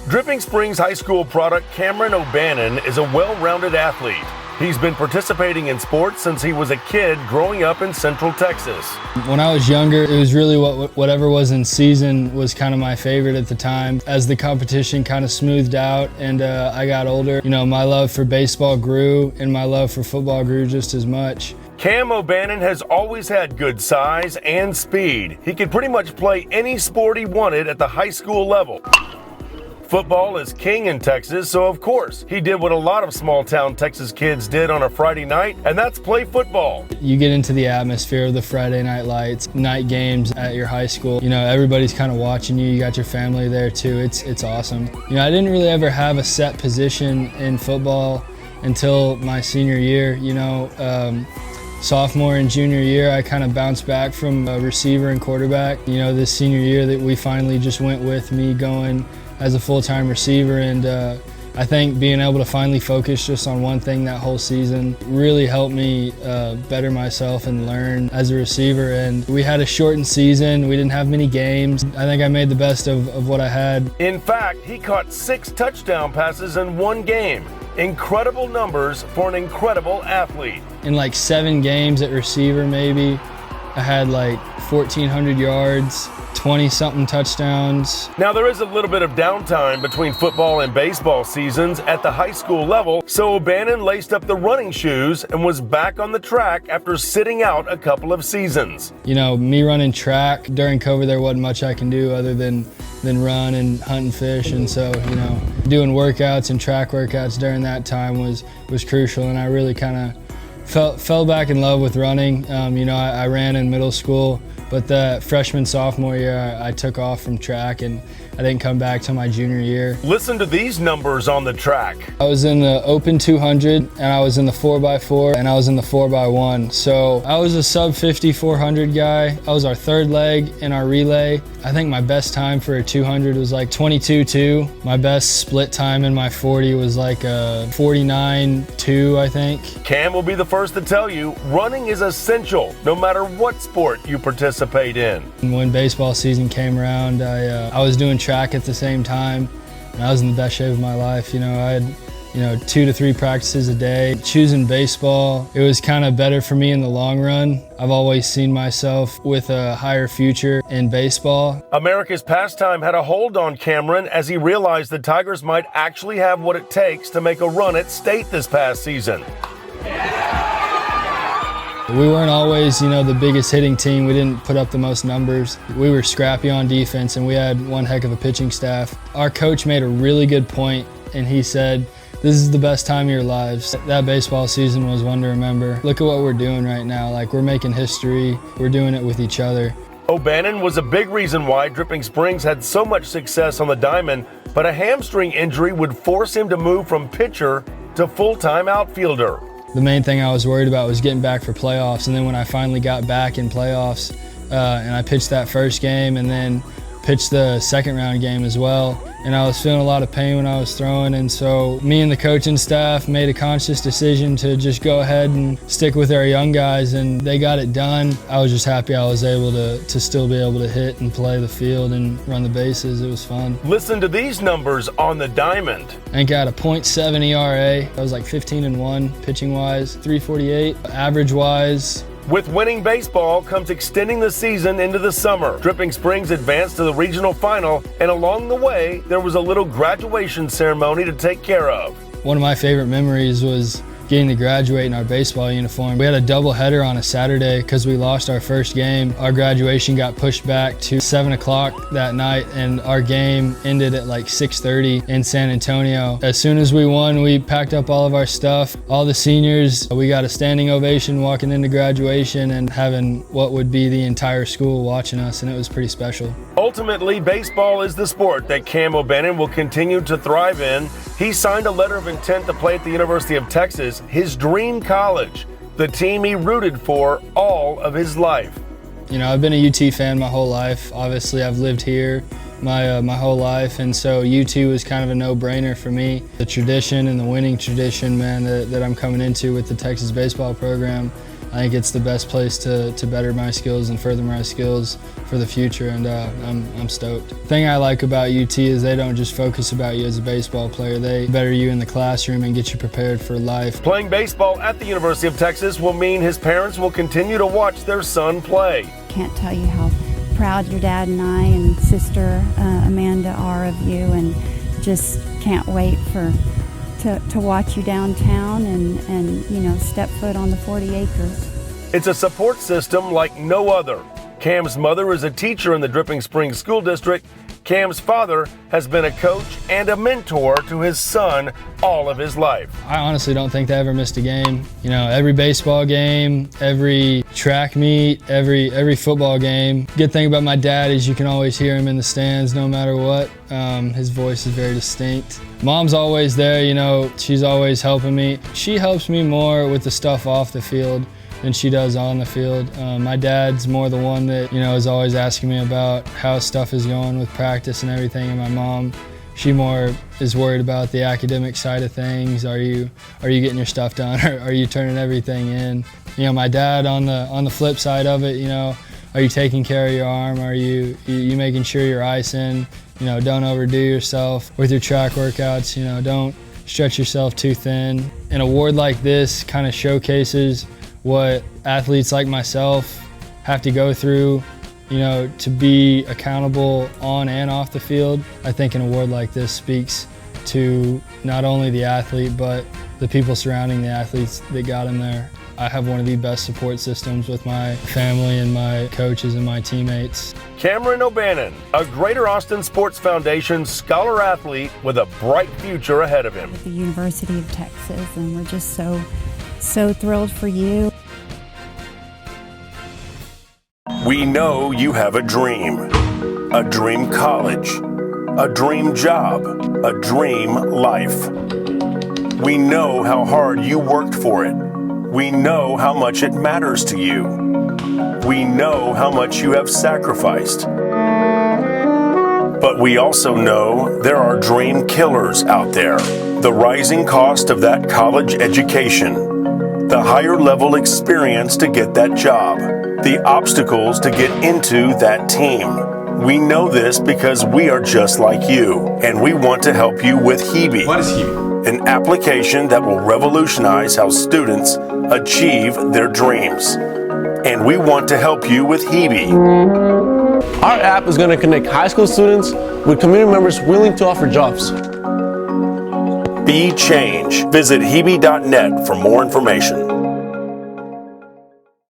Dripping Springs High School product Cameron O'Bannon is a well-rounded athlete. He's been participating in sports since he was a kid growing up in Central Texas. When I was younger, it was really whatever was in season was kind of my favorite at the time. As the competition kind of smoothed out and I got older, my love for baseball grew and my love for football grew just as much. Cam O'Bannon has always had good size and speed. He could pretty much play any sport he wanted at the high school level. Football is king in Texas, so of course, he did what a lot of small-town Texas kids did on a Friday night, and that's play football. You get into the atmosphere of the Friday night lights, night games at your high school. Everybody's kind of watching you. You got your family there too. It's awesome. I didn't really ever have a set position in football until my senior year. Sophomore and junior year, I kind of bounced back from receiver and quarterback. This senior year that we finally just went with me going as a full-time receiver, and I think being able to finally focus just on one thing that whole season really helped me better myself and learn as a receiver. And we had a shortened season. We didn't have many games. I think I made the best of what I had. In fact, he caught 6 touchdown passes in one game. Incredible numbers for an incredible athlete. In like 7 games at receiver maybe, I had like 1,400 yards, 20-something touchdowns. Now there is a little bit of downtime between football and baseball seasons at the high school level, so O'Bannon laced up the running shoes and was back on the track after sitting out a couple of seasons. Me running track, during COVID there wasn't much I can do other than run and hunt and fish, and so, doing workouts and track workouts during that time was crucial, and I really kind of fell back in love with running. I ran in middle school, but the freshman, sophomore year, I took off from track and I didn't come back till my junior year. Listen to these numbers on the track. I was in the open 200 and I was in the 4x4 and I was in the 4x1. So I was a sub 50 400 guy. I was our third leg in our relay. I think my best time for a 200 was like 22.2. My best split time in my 40 was like a 49.2, I think. Cam will be the first to tell you, running is essential no matter what sport you participate in. When baseball season came around, I was doing track at the same time, and I was in the best shape of my life. I had 2 to 3 practices a day. Choosing baseball, it was kind of better for me in the long run. I've always seen myself with a higher future in baseball. America's pastime had a hold on Cameron as he realized the Tigers might actually have what it takes to make a run at state this past season. We weren't always, the biggest hitting team. We didn't put up the most numbers. We were scrappy on defense, and we had one heck of a pitching staff. Our coach made a really good point, and he said, this is the best time of your lives. That baseball season was one to remember. Look at what we're doing right now. We're making history. We're doing it with each other. O'Bannon was a big reason why Dripping Springs had so much success on the diamond, but a hamstring injury would force him to move from pitcher to full-time outfielder. The main thing I was worried about was getting back for playoffs, and then when I finally got back in playoffs and I pitched that first game and then pitched the second round game as well, and I was feeling a lot of pain when I was throwing, and so me and the coaching staff made a conscious decision to just go ahead and stick with our young guys, and they got it done. I was just happy I was able to still be able to hit and play the field and run the bases. It was fun. Listen to these numbers on the diamond. I think I had a .7 ERA. I was like 15-1 pitching-wise, 348 average-wise. With winning baseball comes extending the season into the summer. Dripping Springs advanced to the regional final, and along the way, there was a little graduation ceremony to take care of. One of my favorite memories was getting to graduate in our baseball uniform. We had a doubleheader on a Saturday because we lost our first game. Our graduation got pushed back to 7 o'clock that night, and our game ended at like 6:30 in San Antonio. As soon as we won, we packed up all of our stuff. All the seniors, we got a standing ovation walking into graduation and having what would be the entire school watching us, and it was pretty special. Ultimately, baseball is the sport that Cam O'Bannon will continue to thrive in. He signed a letter of intent to play at the University of Texas, his dream college, the team he rooted for all of his life. I've been a UT fan my whole life. Obviously, I've lived here my whole life, and so UT was kind of a no-brainer for me. The tradition and the winning tradition, man, that I'm coming into with the Texas baseball program I think it's the best place to better my skills and further my skills for the future, and I'm stoked. The thing I like about UT is they don't just focus about you as a baseball player. They better you in the classroom and get you prepared for life. Playing baseball at the University of Texas will mean his parents will continue to watch their son play. Can't tell you how proud your dad and I and sister Amanda are of you, and just can't wait to watch you downtown and you know, step foot on the 40 acres. It's a support system like no other. Cam's mother is a teacher in the Dripping Springs School District. Cam's father has been a coach and a mentor to his son all of his life. I honestly don't think they ever missed a game. You know, every baseball game, every track meet, every football game. Good thing about my dad is you can always hear him in the stands no matter what. His voice is very distinct. Mom's always there, you know, she's always helping me. She helps me more with the stuff off the field than she does on the field. My dad's more the one that, you know, is always asking me about how stuff is going with practice and everything, and my mom, she more is worried about the academic side of things. Are you getting your stuff done? Are you turning everything in? You know, my dad on the flip side of it, you know, are you taking care of your arm? Are you making sure you're icing? You know, don't overdo yourself with your track workouts. You know, don't stretch yourself too thin. An award like this kind of showcases what athletes like myself have to go through, you know, to be accountable on and off the field. I think an award like this speaks to not only the athlete, but the people surrounding the athletes that got him there. I have one of the best support systems with my family and my coaches and my teammates. Cameron O'Bannon, a Greater Austin Sports Foundation scholar athlete with a bright future ahead of him. At the University of Texas, and we're just so thrilled for you. We know you have a dream college, a dream job, a dream life. We know how hard you worked for it. We know how much it matters to you. We know how much you have sacrificed. But we also know there are dream killers out there. The rising cost of that college education, the higher level experience to get that job, the obstacles to get into that team. We know this because we are just like you, and we want to help you with HEBE. What is HEBE? An application that will revolutionize how students achieve their dreams. And we want to help you with HEBE. Our app is going to connect high school students with community members willing to offer jobs. Be change. Visit HEBE.net for more information.